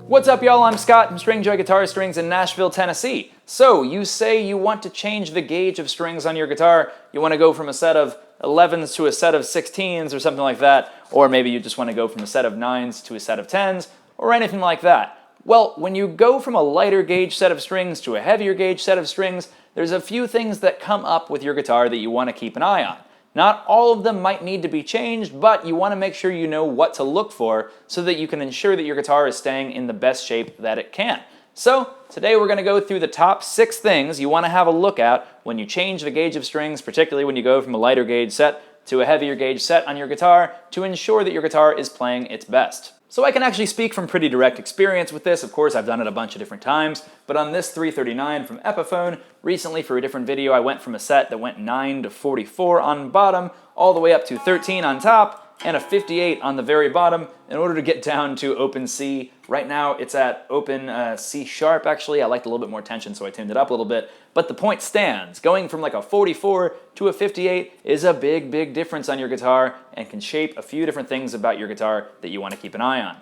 What's up, y'all? I'm Scott from Stringjoy Guitar Strings in Nashville, Tennessee. So, you say you want to change the gauge of strings on your guitar. You want to go from a set of 11s to a set of 16s or something like that. Or maybe you just want to go from a set of 9s to a set of 10s or anything like that. Well, when you go from a lighter gauge set of strings to a heavier gauge set of strings, there's a few things that come up with your guitar that you want to keep an eye on. Not all of them might need to be changed, but you want to make sure you know what to look for so that you can ensure that your guitar is staying in the best shape that it can. So, today we're going to go through the top 6 things you want to have a look at when you change the gauge of strings, particularly when you go from a lighter gauge set to a heavier gauge set on your guitar, to ensure that your guitar is playing its best. So I can actually speak from pretty direct experience with this. Of course, I've done it a bunch of different times, but on this 339 from Epiphone, recently for a different video, I went from a set that went 9 to 44 on bottom, all the way up to 13 on top, and a 58 on the very bottom in order to get down to open C. Right now it's at open C sharp actually. I liked a little bit more tension, so I tuned it up a little bit. But the point stands. Going from like a 44 to a 58 is a big, big difference on your guitar and can shape a few different things about your guitar that you want to keep an eye on.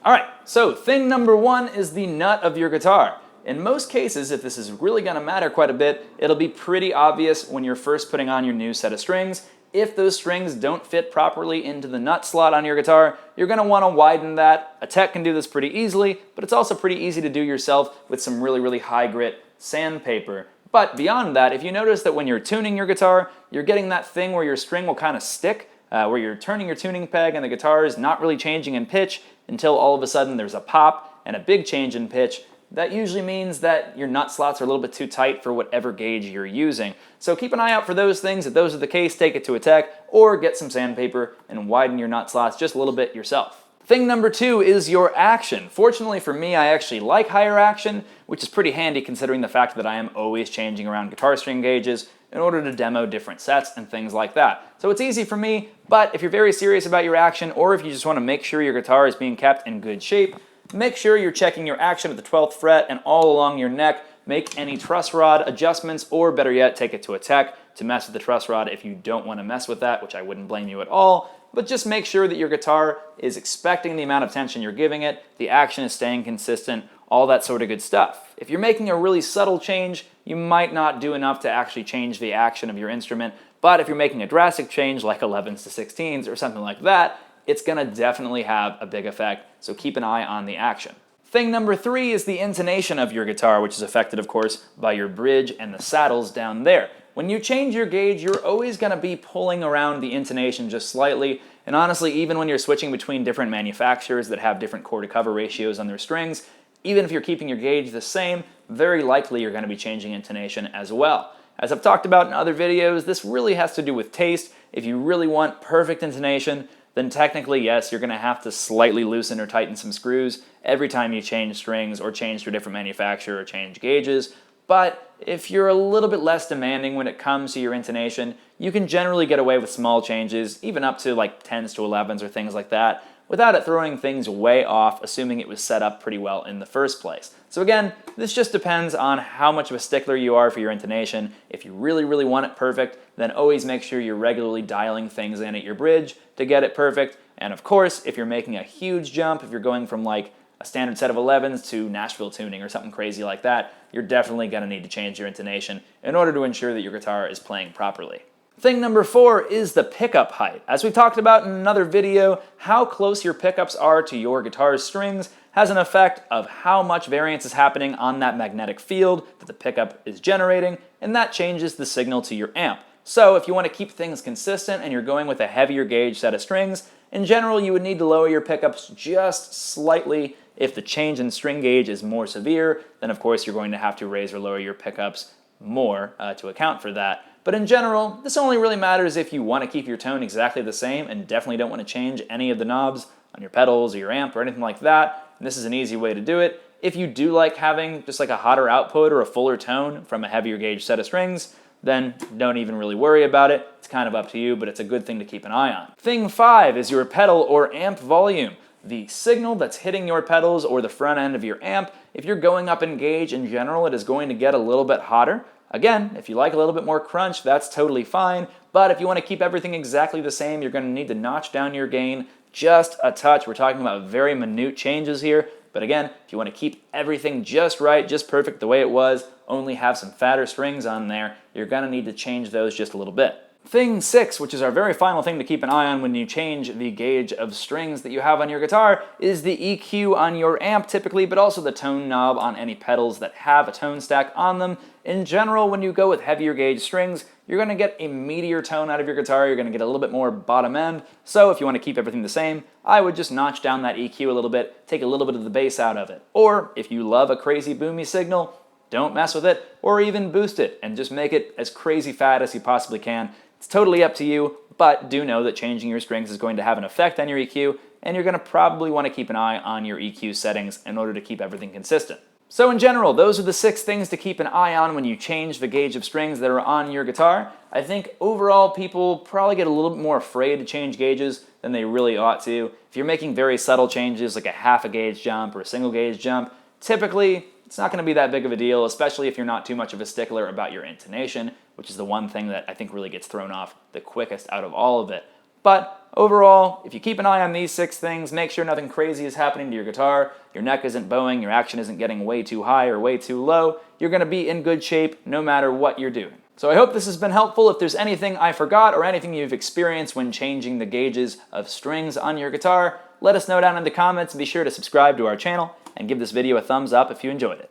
Alright, so thing number 1 is the nut of your guitar. In most cases, if this is really going to matter quite a bit, it'll be pretty obvious when you're first putting on your new set of strings. If those strings don't fit properly into the nut slot on your guitar, you're going to want to widen that. A tech can do this pretty easily, but it's also pretty easy to do yourself with some really, really high grit sandpaper. But beyond that, if you notice that when you're tuning your guitar, you're getting that thing where your string will kind of stick, where you're turning your tuning peg and the guitar is not really changing in pitch until all of a sudden there's a pop and a big change in pitch, that usually means that your nut slots are a little bit too tight for whatever gauge you're using. So keep an eye out for those things. If those are the case, take it to a tech or get some sandpaper and widen your nut slots just a little bit yourself. Thing number 2 is your action. Fortunately for me, I actually like higher action, which is pretty handy considering the fact that I am always changing around guitar string gauges in order to demo different sets and things like that. So it's easy for me, but if you're very serious about your action or if you just want to make sure your guitar is being kept in good shape, make sure you're checking your action at the 12th fret and all along your neck. Make any truss rod adjustments, or better yet, take it to a tech to mess with the truss rod if you don't want to mess with that, which I wouldn't blame you at all. But just make sure that your guitar is expecting the amount of tension you're giving it, the action is staying consistent, all that sort of good stuff. If you're making a really subtle change, you might not do enough to actually change the action of your instrument, but if you're making a drastic change like 11s to 16s or something like that, it's going to definitely have a big effect, so keep an eye on the action. Thing number 3 is the intonation of your guitar, which is affected, of course, by your bridge and the saddles down there. When you change your gauge, you're always going to be pulling around the intonation just slightly, and honestly, even when you're switching between different manufacturers that have different core-to-cover ratios on their strings, even if you're keeping your gauge the same, very likely you're going to be changing intonation as well. As I've talked about in other videos, this really has to do with taste. If you really want perfect intonation, then technically, yes, you're going to have to slightly loosen or tighten some screws every time you change strings or change to a different manufacturer or change gauges. But if you're a little bit less demanding when it comes to your intonation, you can generally get away with small changes, even up to like 10s to 11s or things like that, without it throwing things way off, assuming it was set up pretty well in the first place. So again, this just depends on how much of a stickler you are for your intonation. If you really, really want it perfect, then always make sure you're regularly dialing things in at your bridge to get it perfect. And of course, if you're making a huge jump, if you're going from like a standard set of 11s to Nashville tuning or something crazy like that, you're definitely going to need to change your intonation in order to ensure that your guitar is playing properly. Thing number 4 is the pickup height. As we talked about in another video, how close your pickups are to your guitar's strings has an effect of how much variance is happening on that magnetic field that the pickup is generating, and that changes the signal to your amp. So if you want to keep things consistent and you're going with a heavier gauge set of strings, in general you would need to lower your pickups just slightly. If the change in string gauge is more severe, then of course you're going to have to raise or lower your pickups more to account for that. But in general, this only really matters if you want to keep your tone exactly the same and definitely don't want to change any of the knobs on your pedals or your amp or anything like that. And this is an easy way to do it. If you do like having just like a hotter output or a fuller tone from a heavier gauge set of strings, then don't even really worry about it. It's kind of up to you, but it's a good thing to keep an eye on. Thing 5 is your pedal or amp volume. The signal that's hitting your pedals or the front end of your amp, if you're going up in gauge in general, it is going to get a little bit hotter. Again, if you like a little bit more crunch, that's totally fine, but if you want to keep everything exactly the same, you're going to need to notch down your gain just a touch. We're talking about very minute changes here, But again, if you want to keep everything just right, just perfect the way it was, only have some fatter strings on there, you're going to need to change those just a little bit. Thing 6, which is our very final thing to keep an eye on when you change the gauge of strings that you have on your guitar, is the EQ on your amp typically, but also the tone knob on any pedals that have a tone stack on them. In general, when you go with heavier gauge strings, you're going to get a meatier tone out of your guitar, you're going to get a little bit more bottom end, so if you want to keep everything the same, I would just notch down that EQ a little bit, take a little bit of the bass out of it. Or, if you love a crazy boomy signal, don't mess with it, or even boost it, and just make it as crazy fat as you possibly can. It's totally up to you, but do know that changing your strings is going to have an effect on your EQ, and you're going to probably want to keep an eye on your EQ settings in order to keep everything consistent. So in general, those are the 6 things to keep an eye on when you change the gauge of strings that are on your guitar. I think overall people probably get a little bit more afraid to change gauges than they really ought to. If you're making very subtle changes like a half a gauge jump or a single gauge jump, typically it's not going to be that big of a deal, especially if you're not too much of a stickler about your intonation, which is the one thing that I think really gets thrown off the quickest out of all of it. But overall, if you keep an eye on these 6 things, make sure nothing crazy is happening to your guitar, your neck isn't bowing, your action isn't getting way too high or way too low, you're going to be in good shape no matter what you're doing. So I hope this has been helpful. If there's anything I forgot or anything you've experienced when changing the gauges of strings on your guitar, let us know down in the comments, and be sure to subscribe to our channel and give this video a thumbs up if you enjoyed it.